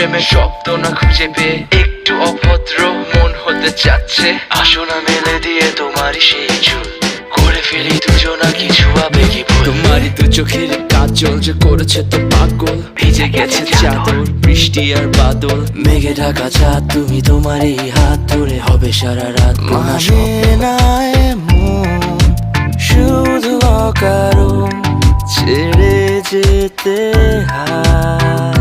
প্রেমের শব্দ না খুঁজে পেয়ে একটু অভদ্র মন হতে চাচ্ছে। আসো না মেলে দিয়ে তোমারই সেই চুল, করে ফেলি দুজনা কিছু আবেগী ভুল। তোমারই দু চোখের কাজল যে করেছে তো পাগল, ভিজে গেছে চাদর বৃষ্টি আর বাদল। মেঘে ঢাকা চাঁদ তুমি তোমারই হাত ধরে হবে সারা রাত। মানে না এমন শুধু অকারণ ছেড়ে যেতে হয়।